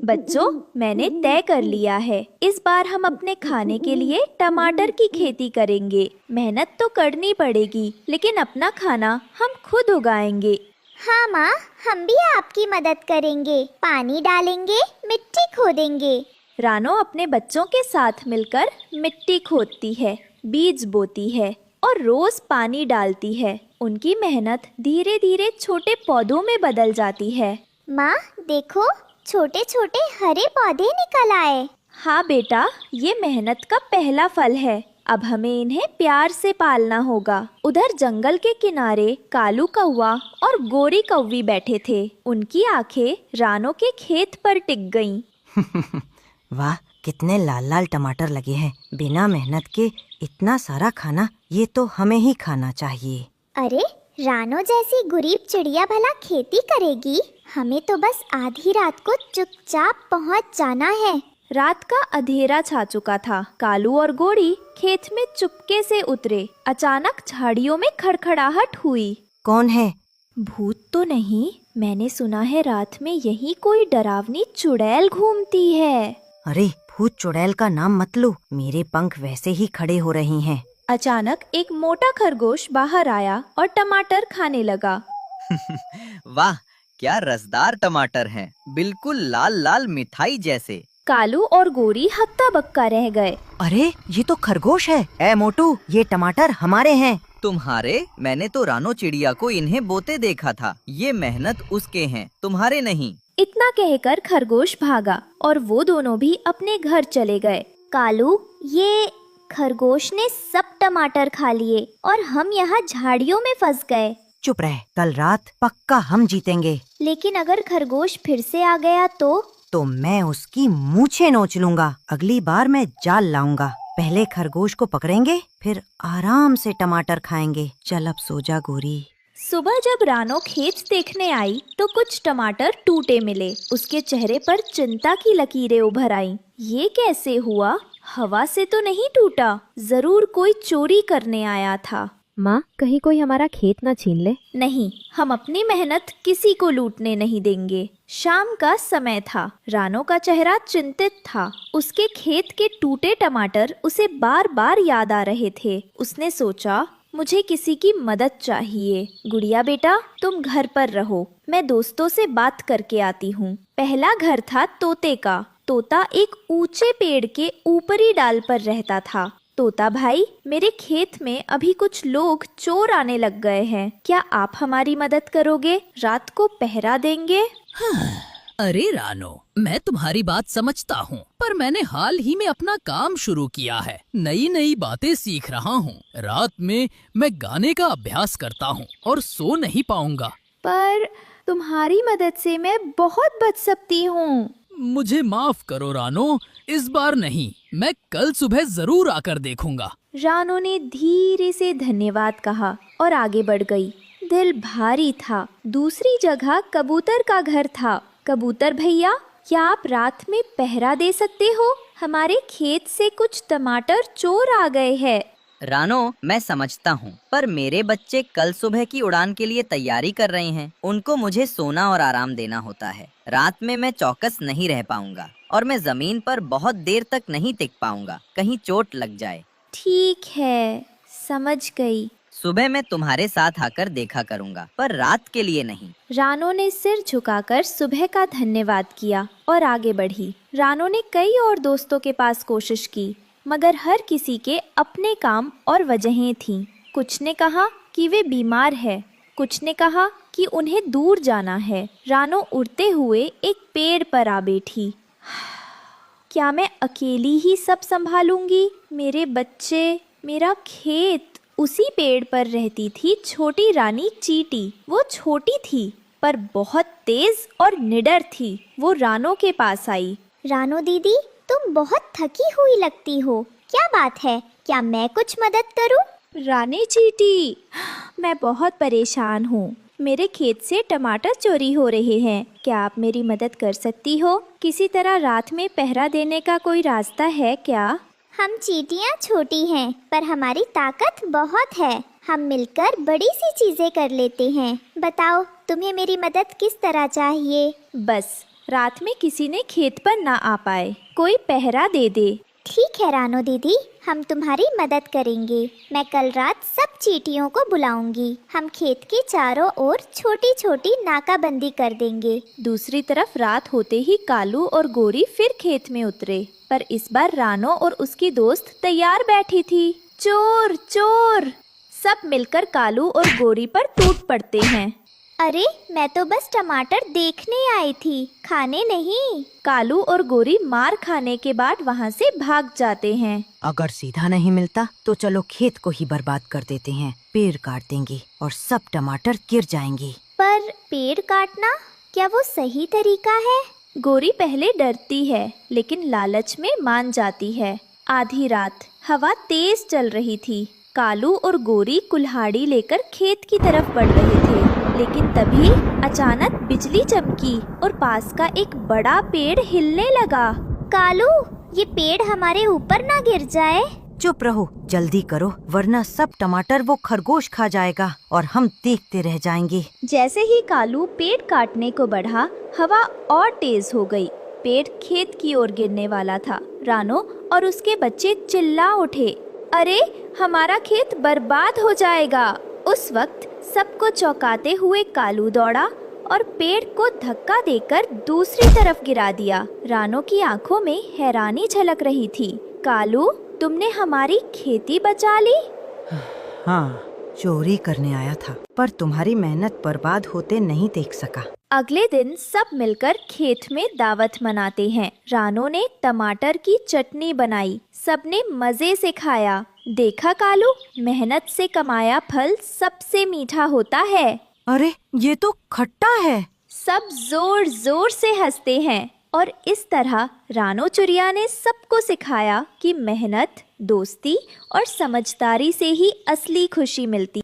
बच्चों, मैंने तय कर लिया है, इस बार हम अपने खाने के लिए टमाटर की खेती करेंगे। मेहनत तो करनी पड़ेगी, लेकिन अपना खाना हम खुद उगाएंगे। हाँ माँ, हम भी आपकी मदद करेंगे। पानी डालेंगे, मिट्टी खोदेंगे। रानो अपने बच्चों के साथ मिलकर मिट्टी खोदती है, बीज बोती है और रोज पानी डालती है। उनकी मेहनत धीरे धीरे छोटे पौधों में बदल जाती है। माँ देखो, छोटे छोटे हरे पौधे निकल आए। हाँ बेटा, ये मेहनत का पहला फल है। अब हमें इन्हें प्यार से पालना होगा। उधर जंगल के किनारे कालू कौवा और गोरी कौवी बैठे थे। उनकी आंखें रानो के खेत पर टिक गईं। वाह, कितने लाल लाल टमाटर लगे हैं। बिना मेहनत के इतना सारा खाना, ये तो हमें ही खाना चाहिए। अरे, रानो जैसी गरीब चिड़िया भला खेती करेगी? हमें तो बस आधी रात को चुपचाप पहुंच जाना है। रात का अंधेरा छा चुका था। कालू और गोरी खेत में चुपके से उतरे। अचानक झाड़ियों में खड़खड़ाहट हुई। कौन है? भूत तो नहीं, मैंने सुना है रात में यहीं कोई डरावनी चुड़ैल घूमती है। अरे, भूत चुड़ैल का नाम मत लो, मेरे पंख वैसे ही खड़े हो रही हैं। अचानक एक मोटा खरगोश बाहर आया और टमाटर खाने लगा। वाह, क्या रसदार टमाटर हैं, बिल्कुल लाल लाल मिठाई जैसे। कालू और गोरी हक्का बक्का रह गए। अरे, ये तो खरगोश है। ए मोटू, ये टमाटर हमारे हैं। तुम्हारे? मैंने तो रानो चिड़िया को इन्हें बोते देखा था। ये मेहनत उसके हैं, तुम्हारे नहीं। इतना कहकर खरगोश भागा और वो दोनों भी अपने घर चले गए। कालू, ये खरगोश ने सब टमाटर खा लिए और हम यहाँ झाड़ियों में फंस गए। चुप रह, कल रात पक्का हम जीतेंगे। लेकिन अगर खरगोश फिर से आ गया तो मैं उसकी मूछें नोच लूंगा। अगली बार मैं जाल लाऊंगा। पहले खरगोश को पकड़ेंगे, फिर आराम से टमाटर खाएंगे। चल अब सो जा गोरी। सुबह जब रानो खेत देखने आई तो कुछ टमाटर टूटे मिले। उसके चेहरे पर चिंता की लकीरें उभर आईं। ये कैसे हुआ? हवा से तो नहीं टूटा, जरूर कोई चोरी करने आया था। माँ, कहीं कोई हमारा खेत न छीन ले। नहीं, हम अपनी मेहनत किसी को लूटने नहीं देंगे। शाम का समय था। रानो का चेहरा चिंतित था। उसके खेत के टूटे टमाटर उसे बार बार याद आ रहे थे। उसने सोचा, मुझे किसी की मदद चाहिए। गुड़िया बेटा, तुम घर पर रहो, मैं दोस्तों से बात करके आती हूँ। पहला घर था तोते का। तोता एक ऊंचे पेड़ के ऊपरी डाल पर रहता था। तोता भाई, मेरे खेत में अभी कुछ लोग चोर आने लग गए हैं। क्या आप हमारी मदद करोगे? रात को पहरा देंगे। अरे रानो, मैं तुम्हारी बात समझता हूँ, पर मैंने हाल ही में अपना काम शुरू किया है। नई नई बातें सीख रहा हूँ। रात में मैं गाने का अभ्यास करता हूँ और सो नहीं पाऊंगा। पर तुम्हारी मदद से मैं बहुत बच सकती हूँ। मुझे माफ करो रानो, इस बार नहीं, मैं कल सुबह जरूर आकर देखूंगा। रानो ने धीरे से धन्यवाद कहा और आगे बढ़ गई। दिल भारी था। दूसरी जगह कबूतर का घर था। कबूतर भैया, क्या आप रात में पहरा दे सकते हो? हमारे खेत से कुछ टमाटर चोर आ गए हैं। रानो, मैं समझता हूँ, पर मेरे बच्चे कल सुबह की उड़ान के लिए तैयारी कर रहे हैं। उनको मुझे सोना और आराम देना होता है। रात में मैं चौकस नहीं रह पाऊंगा और मैं जमीन पर बहुत देर तक नहीं टिक पाऊंगा, कहीं चोट लग जाए। ठीक है, समझ गई। सुबह मैं तुम्हारे साथ आकर देखा करूंगा, पर रात के लिए नहीं। रानो ने सिर झुकाकर सुबह का धन्यवाद किया और आगे बढ़ी। रानो ने कई और दोस्तों के पास कोशिश की, मगर हर किसी के अपने काम और वजहें थीं। कुछ ने कहा कि वे बीमार है, कुछ ने कहा कि उन्हें दूर जाना है। रानो उड़ते हुए एक पेड़ पर आ बैठी। क्या मैं अकेली ही सब संभालूंगी? मेरे बच्चे, मेरा खेत। उसी पेड़ पर रहती थी छोटी रानी चींटी। वो छोटी थी पर बहुत तेज और निडर थी। वो रानो के पास आई। रानो दीदी, तुम बहुत थकी हुई लगती हो। क्या बात है? क्या मैं कुछ मदद करूं? रानी चींटी, मैं बहुत परेशान हूँ। मेरे खेत से टमाटर चोरी हो रहे हैं। क्या आप मेरी मदद कर सकती हो? किसी तरह रात में पहरा देने का कोई रास्ता है क्या? हम चींटियां छोटी हैं, पर हमारी ताकत बहुत है। हम मिलकर बड़ी सी चीजें कर लेते हैं। बताओ, तुम्हें मेरी मदद किस तरह चाहिए? बस रात में किसी ने खेत पर ना आ पाए, कोई पहरा दे दे। ठीक है रानो दीदी, हम तुम्हारी मदद करेंगे। मैं कल रात सब चींटियों को बुलाऊंगी। हम खेत के चारों ओर छोटी छोटी नाकाबंदी कर देंगे। दूसरी तरफ रात होते ही कालू और गोरी फिर खेत में उतरे, पर इस बार रानो और उसकी दोस्त तैयार बैठी थी। चोर चोर! सब मिलकर कालू और गोरी पर टूट पड़ते हैं। अरे मैं तो बस टमाटर देखने आई थी, खाने नहीं। कालू और गोरी मार खाने के बाद वहाँ से भाग जाते हैं। अगर सीधा नहीं मिलता तो चलो खेत को ही बर्बाद कर देते हैं। पेड़ काट देंगे और सब टमाटर गिर जाएंगे। पर पेड़ काटना क्या वो सही तरीका है? गोरी पहले डरती है, लेकिन लालच में मान जाती है। आधी रात, हवा तेज चल रही थी। कालू और गोरी कुल्हाड़ी लेकर खेत की तरफ बढ़ रहे थे, लेकिन तभी अचानक बिजली चमकी और पास का एक बड़ा पेड़ हिलने लगा। कालू, ये पेड़ हमारे ऊपर ना गिर जाए। चुप रहो, जल्दी करो, वरना सब टमाटर वो खरगोश खा जाएगा और हम देखते रह जाएंगे। जैसे ही कालू पेड़ काटने को बढ़ा, हवा और तेज हो गई। पेड़ खेत की ओर गिरने वाला था। रानो और उसके बच्चे चिल्ला उठे, अरे हमारा खेत बर्बाद हो जाएगा। उस वक्त सबको चौंकाते हुए कालू दौड़ा और पेड़ को धक्का देकर दूसरी तरफ गिरा दिया। रानो की आंखों में हैरानी झलक रही थी। कालू, तुमने हमारी खेती बचा ली? हाँ, चोरी करने आया था, पर तुम्हारी मेहनत बर्बाद होते नहीं देख सका। अगले दिन सब मिलकर खेत में दावत मनाते हैं। रानो ने टमाटर की चटनी बनाई, सबने मजे से खाया। देखा कालू, मेहनत से कमाया फल सबसे मीठा होता है। अरे ये तो खट्टा है। सब जोर जोर से हंसते हैं और इस तरह रानो चुरिया ने सबको सिखाया कि मेहनत, दोस्ती और समझदारी से ही असली खुशी मिलती।